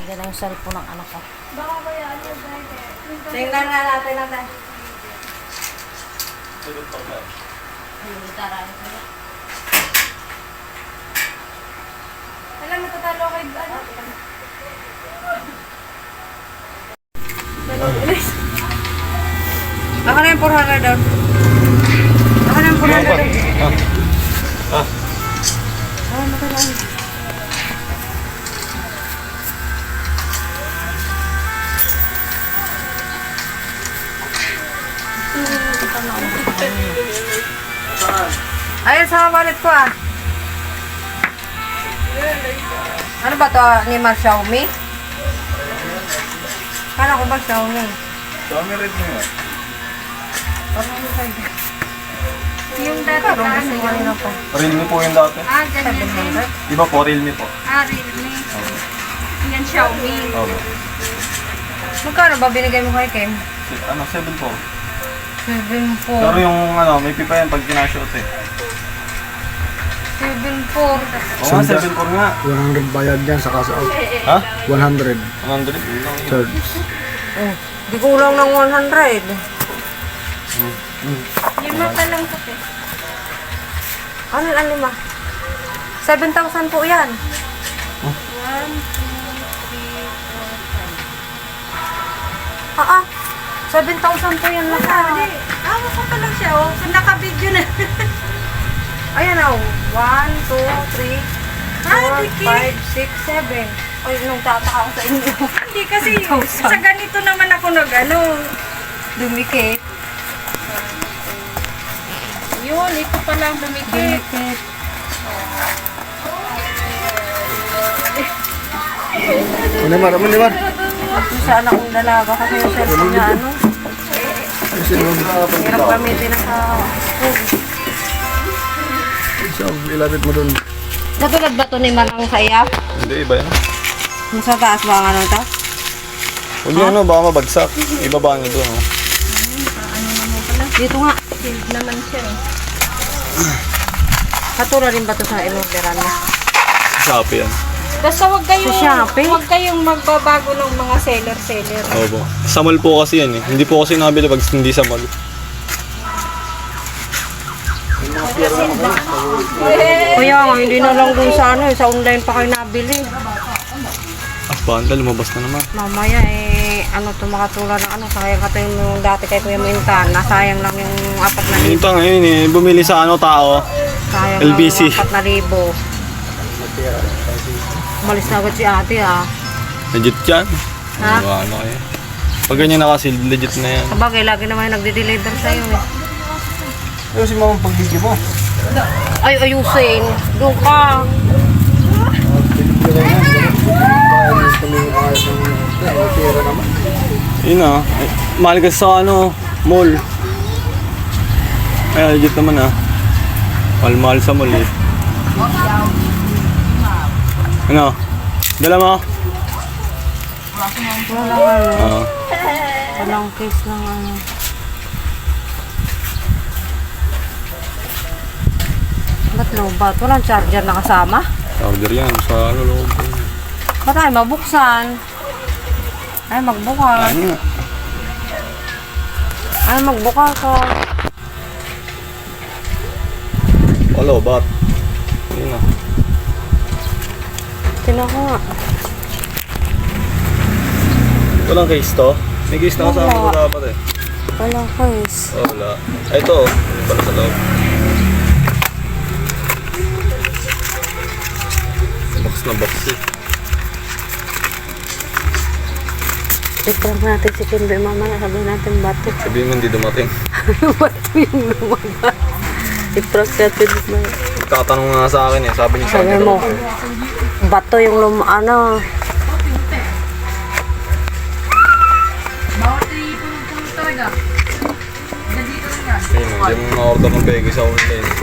Yan na yung cellphone ng anak ko. Baka kaya ano tayo. Tingnan na natin natin. Alam, matatalo kay ano? Ako na yung 400 doon. Ako na yung 400 doon. Matala. Ayun sa wallet ko ah. Ano ba to? Ni Mar Xiaomi? Kala ko ba Xiaomi? Xiaomi Redmi nga. Yung dati Pero na gusto ano ko yun? nila pa. Realme po yung dati. Ganyan din. 700? Iba po, Realme po. Realme. Yan, Xiaomi. Oo. Magkano ba binigay mo kay Kim? 7 po. 7.4. Pero yung may pipa yan pag kinashot eh. 7.4. Oo nga, 7 po nga. 100 bayad yan sa cash out. Ha? 100 100? Yun lang yun. charge. Oh, di kulang ng 100. Lima pa lang po eh. Ano ang lima? 7,000 po yan. 1, 2, 3, 4, 5. Ah, 7,000 po yan lahat. Awa ko pa lang siya, oh. Naka-video na. Ayan oh. 1, 2, 3, 4, Diki. 5, 6, 7. Ay, nung tataka ako sa inyo. Hindi kasi, sa ganito naman ako nag-ano. Dumikit. Yun, ito pa lang dumikit. Dumikit. Ano naman? Ito sana kung dalaga kasi yung cellphone niya ano. Hirap gamitin na sa school. So, ilapit mo dun. Natulad ba ito ni Manang sa iya? Hindi, iba yan. Yung sa taas ba ang ano ito? Huwag yung baka mabagsak. Ibaba nyo doon. Oh. Dito nga. Shield naman siya eh. Katulad rin ba ito sa in-orderan mo? Shopee yan. Basta huwag Shopee? kayong magbabago ng mga seller. Opo. Sa mall po kasi yan eh. Hindi po kasi nabili pag hindi sa mall. Kaya nga, hindi na lang dun sa ano, sa online pa kayo nabili. Banda, lumabas na naman. Mamaya ano ito makatulad ng ano, sayang ka yung dati kay Kuya Mintana, sayang lang yung 4,000. Ito ngayon eh, bumili sa tao. Sayang LBC. lang yung 4,000. Malis na agad si ate ah. Legit yan. Ha? Ano kayo. Pag ganyan na kasi, legit na yan. Sabagay, lagi naman yung nagde-deliver sa'yo eh. Pero si mama pag-video mo. Ay, ayusin. Doon ka. Yun ah. Ay, mahal kasi sa mall. Ay, legit naman ah. Mahal-mahal sa mall eh. Ano? Dala mo? Walang ano. Oo. Walang case ng ano. Ba't lobat? Walang charger na kasama? Order yan sa loob. Ba't tayo mabuksan? Ay, magbukas. Ano nga? Ay, magbukas ka. Wala, bat? Yun ah. Tinan ko nga. Walang case to? May case na kasama ko dapat eh. Walang case. Oh, wala. Ay, ito oh. Yung pala sa loob. Box na box eh. I-prank natin si Kimber mamaya. Sabihin natin bato. Sabihin mo hindi dumating. Bato yung lumabas. I-prank natin mamaya. Tatanong nga sa akin eh. Sabi niya sa Sabi akin. mo, bato yung ano. Ayun, hindi mo na-order ng bagay sa online.